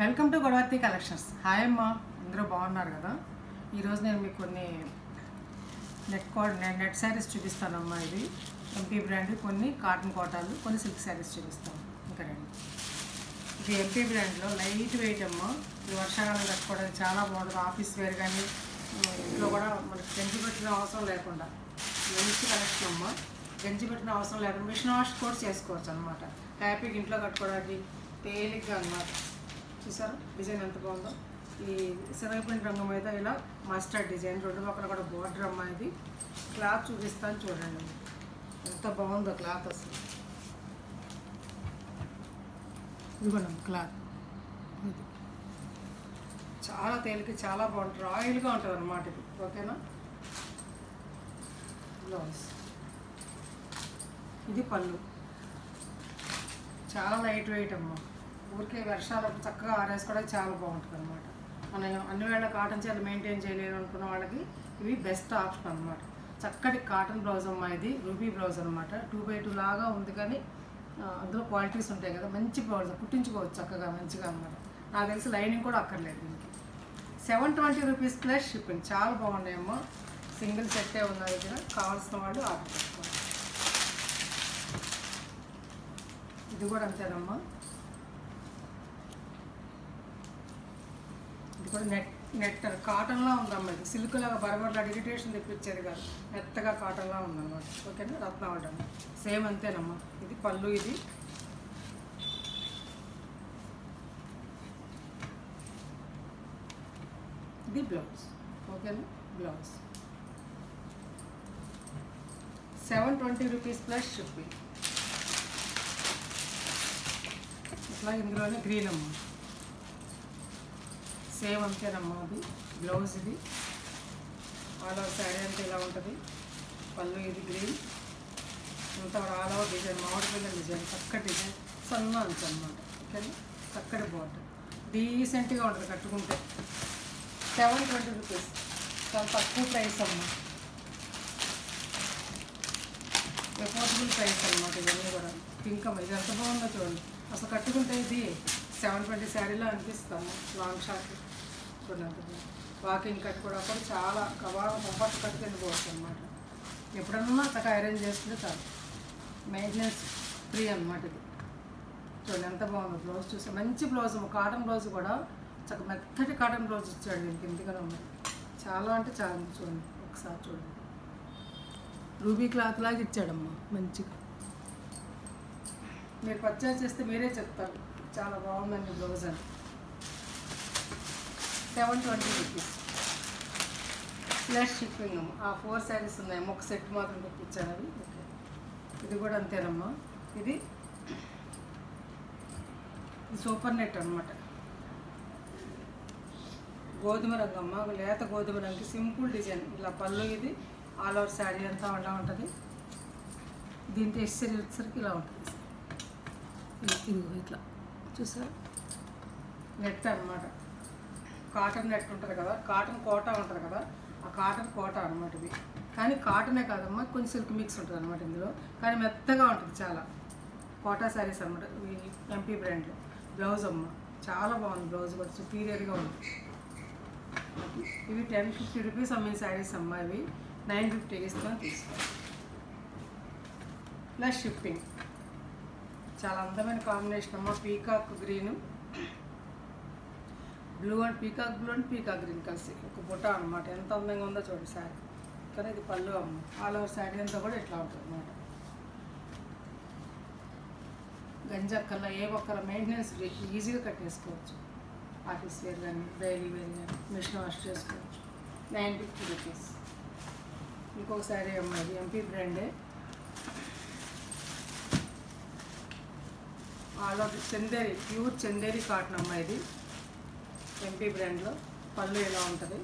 Welcome to Godavarthi collections. Hi అమ్మ, అందరూ బాగున్నారు కదా. ఈరోజు నేను మీకు కొన్ని నెట్ శారీస్ చూపిస్తానమ్మా. ఇది ఎంపీ బ్రాండ్, కొన్ని కాటన్ కోటాలు, కొన్ని సిల్క్ శారీస్ చూపిస్తాను. ఇంకా రండి. ఇది ఎంపీ బ్రాండ్లో లైట్ వెయిట్ అమ్మ. ఈ వర్షాకాలం కట్టుకోవడానికి చాలా బాగుంటుంది. ఆఫీస్ వేర్ కానీ ఇంట్లో కూడా మనకి గంజి పెట్టిన అవసరం లేకుండా మంచి కలెక్షన్ అమ్మ. గంజి పెట్టిన అవసరం లేకుండా మిషన్ వాష్ కూడా చేసుకోవచ్చు అనమాట. హ్యాపీగా ఇంట్లో కట్టుకోవడానికి తేలిగ్గా అనమాట. చూసారా డిజైన్ ఎంత బాగుందో. ఈ శనగపిండి రంగు మీద ఇలా మస్టర్డ్ డిజైన్, రెండు పక్కన కూడా బోర్డర్ అమ్మ. ఇది క్లాత్ చూపిస్తాను చూడండి, ఎంత బాగుందో క్లాత్ అసలు. ఇదిగోండి క్లాత్, ఇది చాలా తేలిక, చాలా బాగుంటుంది, రాయల్గా ఉంటుంది అన్నమాట ఇది. ఓకేనా. బ్లౌజ్, ఇది పళ్ళు, చాలా లైట్ వెయిట్ అమ్మ. ఊరికే వర్షాలకు చక్కగా ఆరేసుకోవడానికి చాలా బాగుంటుంది అనమాట. మనం అన్ని వేళ కాటన్ చీరలు మెయింటైన్ చేయలేరు అనుకున్న వాళ్ళకి ఇవి బెస్ట్ ఆప్షన్ అనమాట. చక్కటి కాటన్ బ్లౌజ్ అమ్మ. ఇది రూబీ బ్లౌజ్ అనమాట. 2x2 లాగా ఉంది, కానీ అందులో క్వాలిటీస్ ఉంటాయి కదా. మంచి బ్లౌజ్ కుట్టించుకోవచ్చు చక్కగా మంచిగా అనమాట. నాకు తెలిసి లైనింగ్ కూడా అక్కర్లేదు దీనికి. 720 రూపీస్ ప్లస్ షిప్పింగ్. చాలా బాగున్నాయమ్మా. సింగిల్ సెట్టే ఉన్న దగ్గర, కావాల్సిన వాళ్ళు ఆర్డర్ పెట్టుకోండి. ఇది కూడా అంతేనమ్మా. ఇది కూడా నెట్ కాటన్లా ఉందమ్మా. ఇది సిల్క్లాగా బరబర్లు అడిగిటేషన్ తెప్పించేది కాదు, మెత్తగా కాటన్లా ఉందన్నమాట. ఓకేనా. రత్నావళి సేమ్ అంతేనమ్మా. ఇది పళ్ళు, ఇది బ్లౌజ్. ఓకేనా. Blouse 720 rupees plus shipping. ఇట్లా ఇందులోనే గ్రీన్ అమ్మ. సేమ్ అంతేనమ్మా. అది బ్లౌజ్, ఇది ఆల్ ఓవర్ శారీ అంతా ఇలా ఉంటుంది. పళ్ళు ఇది గ్రీన్, అంతా ఆల్ ఓవర్ డిజైన్, మామిడి పిల్లల డిజైన్, చక్కటి డిజైన్, సన్న అంచు అనమాట. ఓకేనా. చక్కటి బార్డర్, డీసెంట్గా ఉంటుంది కట్టుకుంటే. 720 రూపీస్, చాలా తక్కువ ప్రైస్ అమ్మ. ఎఫోర్డబుల్ ప్రైస్ అనమాట. ఇవన్నీ కూడా పింక్ అమ్మ. ఇది ఎంత బాగుందో చూడండి అసలు. కట్టుకుంటే ఇది 720 శారీలో అనిపిస్తాము. లాంగ్ షార్ట్ చూడండి. వాకింగ్ కట్ కూడా చాలా బాగా కంఫర్ట్ కట్ తిండిపోవచ్చు అనమాట. ఎప్పుడన్నా చక్కగా అరేంజ్ చేసుకుంటే చాలు. మెయింటెనెన్స్ ఫ్రీ అనమాట ఇది. చూడండి ఎంత బాగుంది. బ్లౌజ్ చూస్తే మంచి బ్లౌజ్, కాటన్ బ్లౌజ్ కూడా చక్కగా మెత్తటి కాటన్ బ్లౌజ్ ఇచ్చాడు దీనికి. ఎందుకనే ఉంది, చాలా అంటే చాలా. చూడండి ఒకసారి చూడండి, రూబీ క్లాత్ లాగా ఇచ్చాడమ్మా మంచిగా. మీరు పర్చేస్ చేస్తే మీరే చెప్తారు చాలా బాగుందండి బ్లౌజ్ అని. 720 రూపీస్ ప్లస్ షిప్పింగ్ అమ్మ. ఆ 4 శారీస్ ఉన్నాయమ్మ, ఒక సెట్ మాత్రం తెప్పించాను అవి. ఓకే. ఇది కూడా అంతేనమ్మా. ఇది సూపర్ నెట్ అనమాట. గోధుమ రంగు అమ్మ, లేత గోధుమ రంగు, సింపుల్ డిజైన్. ఇలా పళ్ళు, ఇది ఆల్ ఓవర్ శారీ అంతా అలా ఉంటుంది. దీంట్లో వచ్చేసరికి ఇలా ఉంటుంది. ఇట్లా చూసారా, నెట్ అనమాట. కాటన్ నెట్ ఉంటుంది కదా, కాటన్ కోటా ఉంటుంది కదా, ఆ కాటన్ కోటా అనమాట ఇది. కానీ కాటనే కాదమ్మా, కొంచెం సిల్క్ మిక్స్ ఉంటుంది అనమాట ఇందులో. కానీ మెత్తగా ఉంటుంది చాలా. కోటా శారీస్ అనమాట ఈ ఎంపీ బ్రాండ్లో. బ్లౌజ్ అమ్మ చాలా బాగుంది. బ్లౌజ్ కూడా సుపీరియర్గా ఉంది. ఇవి 1050 రూపీస్ అమ్మిన శారీస్ అమ్మ. ఇవి 950 ఇస్తాను, తీసుకోండి ప్లస్ షిప్పింగ్. చాలా అందమైన కాంబినేషన్ అమ్మ. Peacock green, blue and peacock green కలిసి ఒక బుట్ట అనమాట. ఎంత అందంగా ఉందో చూడండి శారీ. కానీ ఇది పళ్ళు అమ్మ. ఆల్ ఓవర్ శారీ అంతా కూడా ఇట్లా ఉంటుంది అనమాట. గంజక్కల్లా ఏ ఒక్కల మెయింటెనెన్స్ ఈజీగా కట్టేసుకోవచ్చు. ఆఫీస్ వేర్ కానీ డైలీ వేర్ కానీ మిషన్ వాష్ చేసుకోవచ్చు. 950 రూపీస్. ఇంకొక శారీ అమ్మ. ఇది ఎంపీ బ్రాండే. All over Chanderi, pure Chanderi cotton అమ్మ. ఇది ఎంపీ బ్రాండ్లో. పళ్ళు ఇలా ఉంటుంది,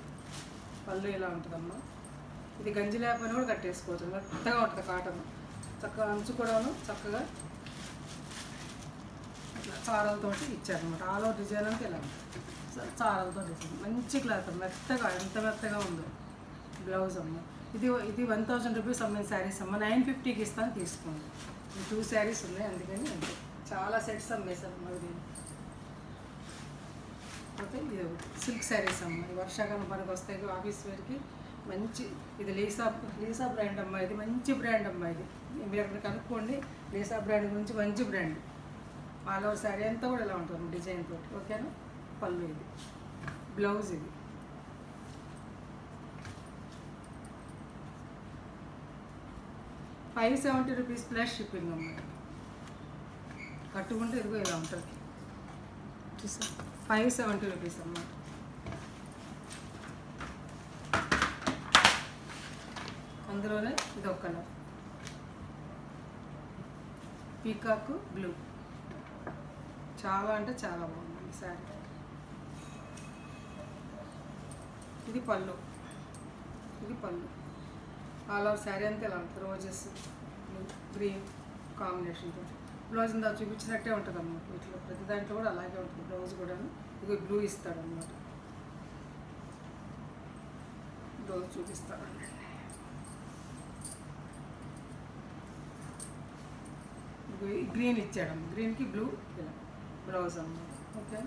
పళ్ళు ఇలా ఉంటుందమ్మా. ఇది గంజి లేకపోయినా కూడా కట్టేసుకోవచ్చు, మెత్తగా ఉంటుంది కాటన్. చక్కగా అంచు కూడాను చక్కగా ఇట్లా చారలతో ఇచ్చారనమాట. ఆల్ ఓవర్ డిజైన్ అంతా ఇలా చారలతో డిజైన్, మంచి క్లాత్, మెత్తగా, ఎంత మెత్తగా ఉందో. బ్లౌజ్ అమ్మ. ఇది 1000 రూపీస్ అమ్మిన శారీస్ అమ్మ. 950కి ఇస్తాను, తీసుకోండి. 2 శారీస్ ఉన్నాయి అందుకని. అంతే, చాలా సెట్స్ అమ్మేశారు మరి. లేకపోతే ఇది సిల్క్ శారీస్ అమ్మ. ఈ వర్షాకాలం పనికి వస్తాయి ఆఫీస్ వేర్కి మంచి. ఇది లీసా బ్రాండ్ అమ్మ. ఇది మంచి బ్రాండ్ అమ్మ. ఇది మీరు అక్కడ కనుక్కోండి. లీసా బ్రాండ్ గురించి మంచి బ్రాండ్. ఆల్ ఓవర్ శారీ అంతా కూడా ఇలా ఉంటుంది డిజైన్ తోటి. ఓకేనా. పళ్ళు ఇది, బ్లౌజ్ ఇది. ₹570 ప్లస్ షిప్పింగ్ అమ్మ. కట్టుకుంటే ఇదిగో ఇలా ఉంటుంది చూసా. ₹570 అమ్మ. అందులోనే ఇది ఒక కలర్ పీకాక్ బ్లూ. చాలా అంటే చాలా బాగుంది ఈ శారీ. ఇది పళ్ళు, ఇది పళ్ళు. ఆల్ ఓవర్ శారీ అంతా ఇలా ఉంటుంది. రోజెస్ గ్రీన్ కాంబినేషన్తో. బ్లౌజ్ ఇందా చూపించినట్టే ఉంటుంది అన్నమాట. వీటిలో ప్రతి దాంట్లో కూడా అలాగే ఉంటుంది బ్లౌజ్ కూడా. ఇది బ్లూ ఇస్తాడు అన్నమాట. బ్లౌజ్ చూపిస్తాడండి. గ్రీన్ ఇచ్చాడమ్మ. గ్రీన్కి బ్లూ ఇలా బ్లౌజ్ అన్నమాట. ఓకే.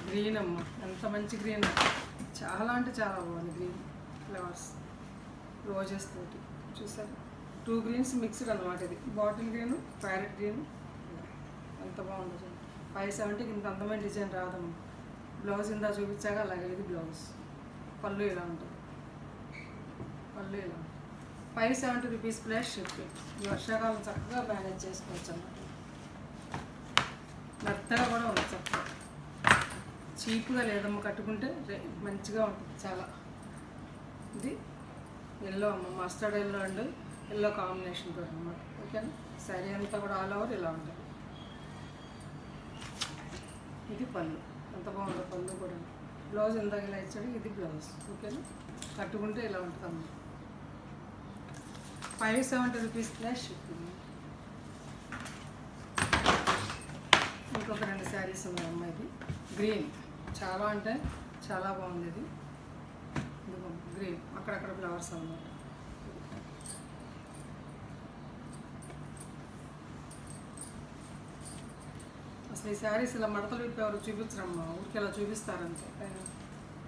గ్రీన్ అమ్మ. ఎంత మంచి గ్రీన్. చాలా అంటే చాలా బాగుంది గ్రీన్ ఫ్లవర్స్ రోజెస్ తోటి. చూసారు 2 గ్రీన్స్ మిక్స్డ్ అనమాట. ఇది బాటిల్ గ్రీన్, ప్యారెట్ గ్రీన్. ఎంత బాగుందో చూడండి. 570కి ఇంత అందమైన డిజైన్ రాదమ్మ. బ్లౌజ్ ఇందా చూపించాక అలాగే ఇది బ్లౌజ్. పళ్ళు ఇలా ఉంటుంది. పళ్ళు ఇలా ఉంటుంది. ₹570 ప్లస్ షిప్పింగ్. ఈ వర్షాకాలం చక్కగా మేనేజ్ చేసుకోవచ్చు అన్నమాట. మెత్తగా కూడా ఉంది చక్కగా. చీప్గా లేదమ్మ. కట్టుకుంటే మంచిగా ఉంటుంది చాలా. ఇది ఎల్లో అమ్మ. మస్టర్డ్ ఎల్లో అండ్ ఎల్లో కాంబినేషన్తో అన్నమాట. ఓకేనా. శారీ అంతా కూడా ఆల్ ఓవర్ ఇలా ఉంటుంది. ఇది పళ్ళు. ఎంత బాగుందో పళ్ళు కూడా. బ్లౌజ్ ఇందాక ఇలా ఇచ్చాడు. ఇది బ్లౌజ్. ఓకేనా. కట్టుకుంటే ఇలా ఉంటుంది అమ్మ. ₹570 ప్లస్ షిప్పింగ్. ఇంకొక 2 శారీస్ ఉన్నాయి అమ్మ. ఇది గ్రీన్. చాలా అంటే చాలా బాగుంది. ఇది గ్రీన్. అక్కడక్కడ ఫ్లవర్స్ అన్నమాట. అసలు ఈ శారీస్ ఇలా మడతలు విప్పి ఎవరు చూపించరమ్మా. ఊరికి ఇలా చూపిస్తారంటే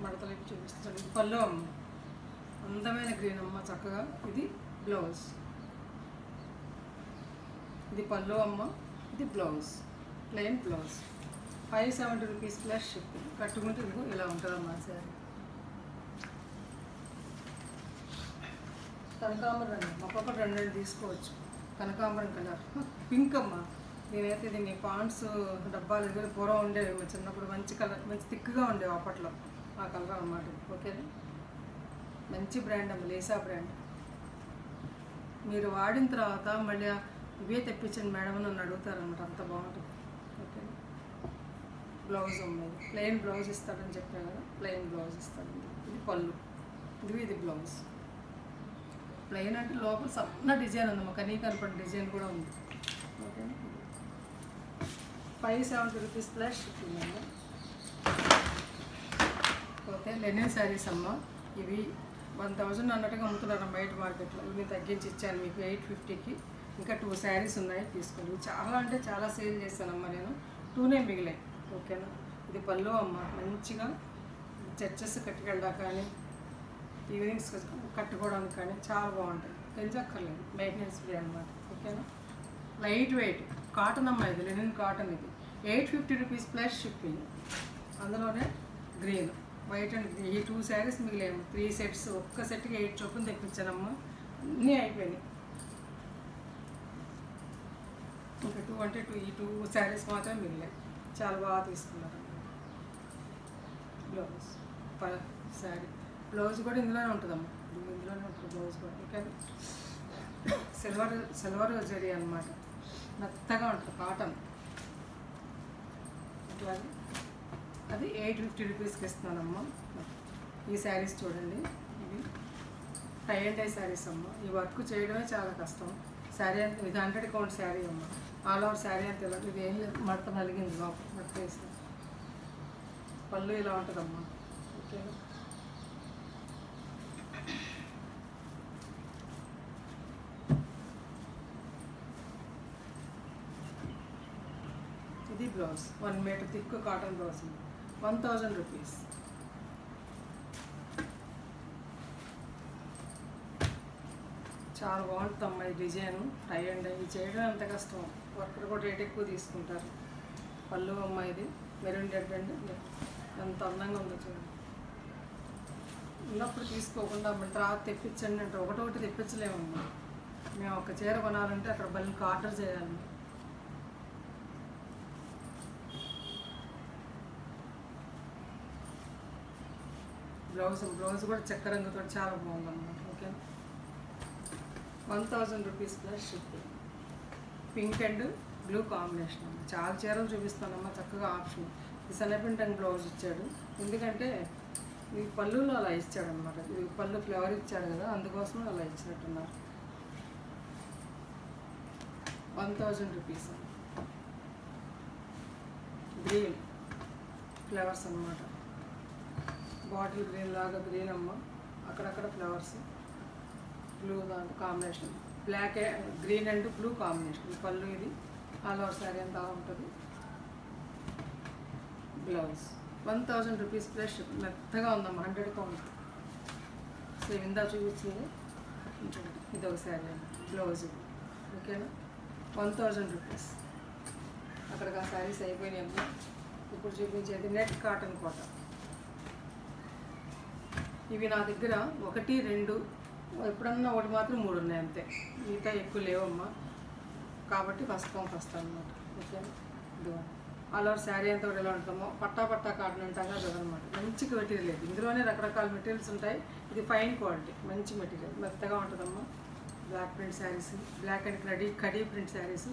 మడతలు విప్పి చూపిస్తారు. ఇది పళ్ళు అమ్మ. అందమైన గ్రీన్ అమ్మ చక్కగా. ఇది బ్లౌజ్. ఇది పళ్ళు అమ్మ. ఇది blouse, plain blouse. ₹570 plus shipping. కట్టుకుంటే ఇదిగో ఇలా ఉంటుందమ్మా శారీ. కనకాంబరం అండి. ఒక్కొక్కటి 2 తీసుకోవచ్చు. కనకాంబరం కలర్ పింక్ అమ్మ. నేనైతే దీన్ని పాండ్స్ డబ్బాలు దగ్గర పూర్వం ఉండేవి చిన్నప్పుడు. మంచి కలర్, మంచి థిక్గా ఉండేవి అప్పట్లో. ఆ కలర్ అన్నమాట. ఓకేనా. మంచి బ్రాండ్ అమ్మ. Lisa brand. మీరు వాడిన తర్వాత మళ్ళీ ఇవే తెప్పించండి మేడం అని నన్ను అడుగుతారనమాట. అంత బాగుంటుంది. ఓకే. బ్లౌజ్ ఉన్నది. ప్లెయిన్ బ్లౌజ్ ఇస్తాడని చెప్పాను కదా. ప్లెయిన్ బ్లౌజ్ ఇస్తాడు. ఇది పళ్ళు. ఇది బ్లౌజ్. ప్లెయిన్ అంటే లోపల సన్న డిజైన్ ఉందమ్మా. కనీ కనపడి డిజైన్ కూడా ఉంది. ఓకే. ₹570 ప్లస్ షిప్పింగ్ అమ్మ. ఓకే. లెనిన్ శారీస్ అమ్మ. ఇవి 1000 అన్నట్టుగా అమ్ముతున్నారు బయట మార్కెట్లో. ఇవి తగ్గించి ఇచ్చాను మీకు 850కి. ఇంకా 2 శారీస్ ఉన్నాయి, తీసుకోండి. చాలా అంటే చాలా సేల్ చేశానమ్మా నేను. 2నే మిగిలాయి. ఓకేనా. ఇది పళ్ళు అమ్మ. మంచిగా చర్చెస్ కట్టుకెళ్ళడానికి కానీ ఈవినింగ్స్ కట్టుకోవడానికి కానీ చాలా బాగుంటుంది. తెలియక్కర్లేదు. మెయింటెనెన్స్ ఫ్రీ అనమాట. ఓకేనా. లైట్ వెయిట్ కాటన్ అమ్మ. ఇది లెనిన్ కాటన్. ఇది ₹850 ప్లస్ షిప్పింగ్. అందులోనే గ్రీన్, వైట్ అండ్ గ్రీన్. ఈ 2 శారీస్ మిగిలేము. 3 సెట్స్. ఒక్క సెట్కి 8 చొప్పున తెప్పించానమ్మా. అన్నీ అయిపోయినాయి. ఇంకా 2 అంటే 2 ఈ 2 శారీస్ మాత్రం మిగిలాయి. చాలా బాగా తీసుకున్నారు. బ్లౌజ్ శారీ బ్లౌజ్ కూడా ఇందులోనే ఉంటుందమ్మా. ఇందులోనే ఉంటుంది బ్లౌజ్ కూడా. ఓకే. సిల్వర్ జరీ అనమాట. మెత్తగా ఉంటుంది కాటన్. అట్లాగే అది ₹850కి ఇస్తున్నానమ్మా. ఈ శారీస్ చూడండి. ఇవి టై అండ్ డై శారీస్ అమ్మ. ఈ వర్క్ చేయడమే చాలా కష్టం. శారీ అంతా ఇది 100 కౌంట్ శారీ అమ్మ. ఆల్ ఓవర్ శారీ అంతా ఇలా. ఇది ఏం లేదు, మడత నలిగింది లోపల మడత వేసి. పళ్ళు ఇలా ఉంటుందమ్మా. ఓకేనా. Blouse 1 metre thick cotton blouse 1000 rupees. చాలా బాగుంటుందమ్మా ఈ డిజైను. టై అండ్ ఇది చేయడం ఎంత కష్టం, వర్కర్ కూడా రేట్ ఎక్కువ తీసుకుంటారు. పళ్ళు అమ్మ ఇది మెరూన్ రెడ్ అండ్ ఎంత అందంగా ఉందో చూడండి. ఉన్నప్పుడు తీసుకోకుండా తర్వాత తెప్పించండి అంటే ఒకటొకటి తెప్పించలేమమ్మా. మేము ఒక చీర కొనాలంటే అక్కడ బల్క్ ఆర్డర్ చేయాలి. బ్లౌజ్ కూడా చెక్క రంగుతో చాలా బాగుందన్నమాట. Okay, 1000 rupees plus shipping. Pink and blue combination అమ్మ. చాలా చీరలు చూపిస్తానమ్మా, చక్కగా ఆప్షన్. ఈ సన్నపింటంగ్ బ్లౌజ్ ఇచ్చాడు, ఎందుకంటే ఈ పళ్ళులో అలా ఇచ్చాడు అనమాట. ఇది పళ్ళు ఫ్లవర్ ఇచ్చాడు కదా, అందుకోసం అలా ఇచ్చినట్టున్నారు. 1000 రూపీస్. గ్రీన్ ఫ్లవర్స్ అన్నమాట, బాటిల్ గ్రీన్ లాగా గ్రీన్ అమ్మ, అక్కడక్కడ ఫ్లవర్స్. బ్లూ దాంట్లో combination, black green and blue combination. ఈ పళ్ళు ఇది ఆల్ ఓవర్ శారీ అంతా ఉంటుంది. బ్లౌజ్ 1000 రూపీస్ ప్లస్ మెత్తగా ఉందమ్మా, 100 కౌంట్. సో ఇందా చూపించింది ఇది ఒక శారీ బ్లౌజ్. ఓకేనా, 1000 రూపీస్. అక్కడికి ఆ శారీస్ అయిపోయినాయి. ఇప్పుడు చూపించేది నెట్ కాటన్ కోట. ఇవి నా దగ్గర 1, 2 ఎప్పుడన్నా ఒకటి మాత్రం 3 ఉన్నాయి అంతే, మిగతా ఎక్కువ లేవమ్మా. కాబట్టి ఫస్ట్ వస్తాను అనమాట. ఓకేనా, ఇది ఆల్ ఓవర్ శారీ అంతా కూడా ఎలా ఉంటామో పట్టా కాటన్ అంటాం కదా అనమాట. మంచి మెటీరియల్ ఇది, ఇందులోనే రకరకాల మెటీరియల్స్ ఉంటాయి. ఇది ఫైన్ క్వాలిటీ, మంచి మెటీరియల్, మెత్తగా ఉంటుందమ్మా. Block print saris, block and కడీ ప్రింట్ శారీస్,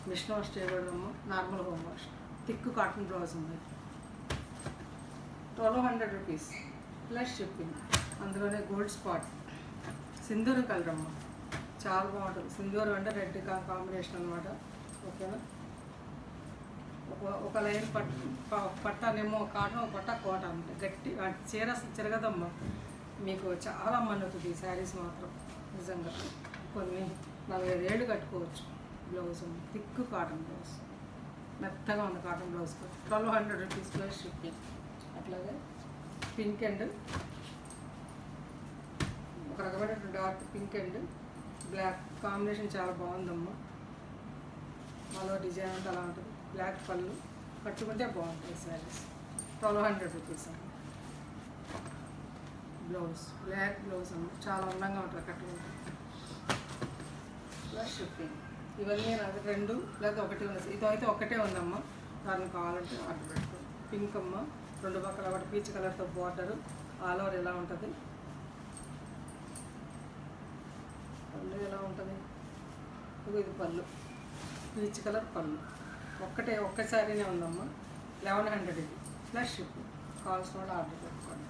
మిషన్ వాష్ చేయకూడదమ్మా, normal home wash. Thick cotton blouse ఉంది. 1200 రూపీస్ ప్లస్ షిప్పింగ్. అందులోనే గోల్డ్ స్పాట్ సింధూరం కలర్ అమ్మ, చాలా బాగుంటుంది. సింధూరం అంటే రెడ్ కాంబినేషన్ అనమాట. ఓకేనా, ఒక లైన్ పట్టానేమో కాటన్, ఒక పట్ట కోట అంటే గట్టి చీర చిరగదమ్మా. మీకు చాలా మన్నుతుంది ఈ శారీస్ మాత్రం నిజంగా. కొన్ని 45 ఏళ్ళు కట్టుకోవచ్చు. బ్లౌజ్ థిక్ కాటన్ బ్లౌజ్, మెత్తగా ఉంది cotton blouse. 1200 rupees plus shipping. అట్లాగే పింక్ అండ్ ఒక రకమైన dark pink and black combination చాలా బాగుందమ్మా. మాలో డిజైన్ అంతా అలా ఉంటుంది. బ్లాక్ పళ్ళు కట్టుకుంటే బాగుంటాయి శారీస్. 1200 రూపీస్ అమ్మ. బ్లౌజ్ బ్లాక్ బ్లౌజ్ అమ్మ, చాలా అందంగా ఉంటుంది కట్టుకుంటే. Plus shipping. ఇవన్నీ నాకు 2 లేదా 1 ఉంది. ఇదైతే ఒకటే ఉందమ్మా, దాన్ని కావాలంటే ఆర్డర్ పెట్టుకో. పింక్ అమ్మ, 2 పక్కల ఒకటి పీచ్ కలర్తో బార్డరు, ఆల్ ఓవర్ ఎలా ఉంటుంది, పళ్ళు ఎలా ఉంటుంది. ఇది పళ్ళు, పీచ్ కలర్ పళ్ళు. ఒక్క శారీనే ఉందమ్మా. 1100 ఇది ప్లస్ షిప్. కావాల్సిన వాళ్ళు ఆర్డర్ పెట్టుకోండి.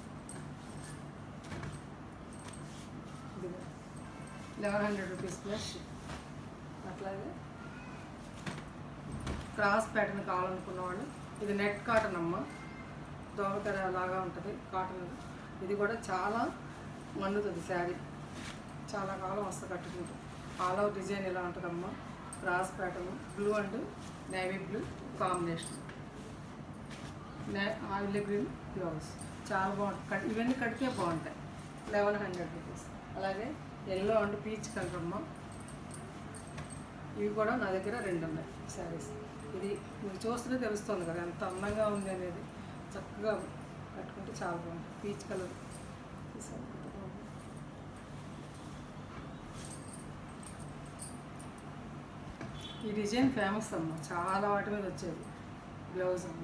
ఇది 1100 రూపీస్ ప్లస్ షిప్. అట్లాగే క్రాస్ ప్యాటర్న్ కావాలనుకున్న వాళ్ళు, ఇది నెట్ కాటన్ అమ్మ, దోమతెర లాగా ఉంటుంది కాటన్. ఇది కూడా చాలా మన్నుతుంది శారీ, చాలా కాలం వస్తుంది కట్టుకుంటూ. ఆల్ ఓవర్ డిజైన్ ఎలా ఉంటుందమ్మా, cross pattern, blue and navy blue combination, oil green blouse. చాలా బాగుంటుంది. ఇవన్నీ కడితే బాగుంటాయి. 1100 రూపీస్. అలాగే ఎల్లో అండ్ పీచ్ కలర్ అమ్మ, ఇవి కూడా నా దగ్గర 2 ఉన్నాయి శారీస్. ఇది మీరు చూస్తూనే తెలుస్తుంది కదా ఎంత అందంగా ఉంది అనేది. చక్కగా కట్టుకుంటే చాలా బాగుంటుంది. పీచ్ కలర్ ఈ డిజైన్ ఫేమస్ అమ్మ, చాలా వాటి మీద వచ్చేది. బ్లౌజ్ అమ్మ,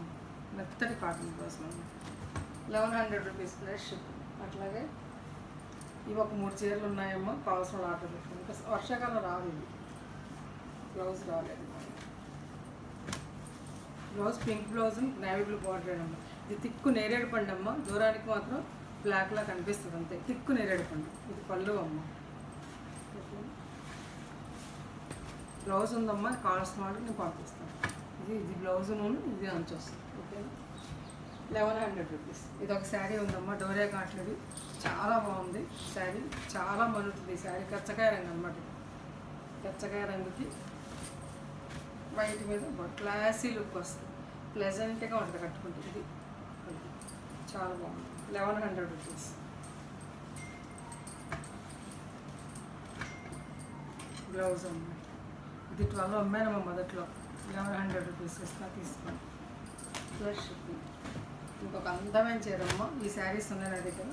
మెత్తటి కాటన్ బ్లౌజ్ అమ్మ. 1100 రూపీస్ ప్లస్ షిప్. అట్లాగే ఇవి ఒక 3 చీరలు ఉన్నాయమ్మా, కావాల్సిన ఆర్డర్ పెట్టుకుని. ఇంకా వర్షాకాలం రాదు ఇది. బ్లౌజ్ రాలేదు. Blouse pink blouse, navy blue border అమ్మ. ఇది తిక్కు నేరేడు పండు అమ్మ, దూరానికి మాత్రం బ్లాక్లా కనిపిస్తుంది అంతే. తిక్కు నేరేడు పండు. ఇది పళ్ళు అమ్మ. బ్లౌజ్ ఉందమ్మా, కావాల్సిన వాళ్ళకి నేను పంపిస్తాను. ఇది బ్లౌజును, ఇది అంచు వస్తుంది. ఓకేనా, 1100 రూపీస్. ఇది ఒక శారీ ఉందమ్మా, డోరియా కాట్లది, చాలా బాగుంది శారీ, చాలా మన్నుతుంది ఈ శారీ. కచ్చకాయ రంగు అనమాట. కచ్చకాయ రంగుకి వైట్ మీద క్లాసీ లుక్ వస్తుంది. ప్లెజెంట్గా ఉంటుంది కట్టుకుంటే. ఇది చాలా బాగుంది. 1100 రూపీస్. బ్లౌజ్ అమ్మాయి ఇది 12 అమ్మానమ్మా మొదట్లో. 1100 రూపీస్ ఇస్తా, తీసుకోండి. Plus shipping. ఇంకొక అందమైన చీరమ్మ. ఈ శారీస్ ఉన్నాయి నా దగ్గర.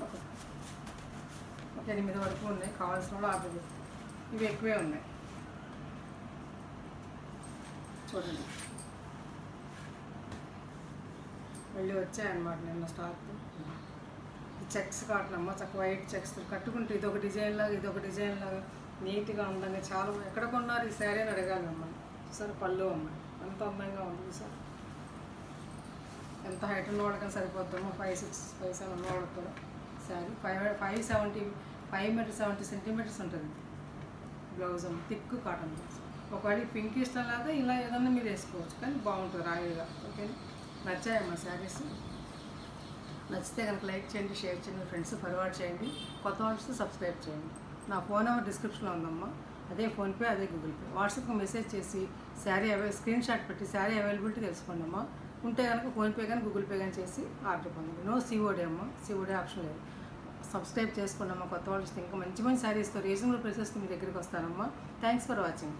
ఒక 8 వరకు ఉన్నాయి. కావాల్సిన వాళ్ళు ఆర్డర్ పెట్టి. ఇవి ఎక్కువే ఉన్నాయి చూడండి. మళ్ళీ వచ్చాయన్నమాట నిన్న స్టాక్. చెక్స్ కాటన్ అమ్మ, చక్కగా వైట్ చెక్స్ కట్టుకుంటే ఇదొక డిజైన్ లాగా నీట్గా అందంగా చాలా. ఎక్కడ కొన్నారు ఈ శారీ అని అడగాలి అమ్మాయి. సార్ పళ్ళు అమ్మాయి ఎంత అందంగా ఉంది సార్. ఎంత హైట్ ఉన్న వాళ్ళకైనా సరిపోద్దామో. 5'6", 5'7" ఉన్న వాళ్ళకి కూడా శారీ 5 మీటర్ 70 సెంటీమీటర్స్ ఉంటుంది. బ్లౌజ్ అమ్మ థిక్ కాటన్ బ్లౌజ్. ఒకవేళ పింక్ ఇష్టం లాగా ఇలా ఏదన్నా మీరు వేసుకోవచ్చు, కానీ బాగుంటుంది రాయిగా. ఓకే, నచ్చాయమ్మా శారీస్. నచ్చితే కనుక లైక్ చేయండి, షేర్ చేయండి, ఫ్రెండ్స్ ఫార్వర్డ్ చేయండి. కొత్త వాళ్ళు సబ్స్క్రైబ్ చేయండి. నా ఫోన్ నెంబర్ డిస్క్రిప్షన్లో ఉందమ్మా. అదే ఫోన్పే, అదే గూగుల్ పే. వాట్సాప్కి మెసేజ్ చేసి స్క్రీన్ షాట్ పెట్టి శారీ అవైలబిలిటీ తెలుసుకోండి అమ్మా. ఉంటే కనుక ఫోన్పే కానీ గూగుల్ పే కానీ చేసి ఆర్డర్ పొందండి. నో సిఓడి అమ్మ, సిఓడి ఆప్షన్ లేదు. సబ్స్క్రైబ్ చేసుకోండి అమ్మా. కొత్త వాళ్ళు ఇంకా మంచి శారీస్తో రీజనబుల్ ప్రైసెస్తో మీ దగ్గరికి వస్తానమ్మా. Thanks for watching.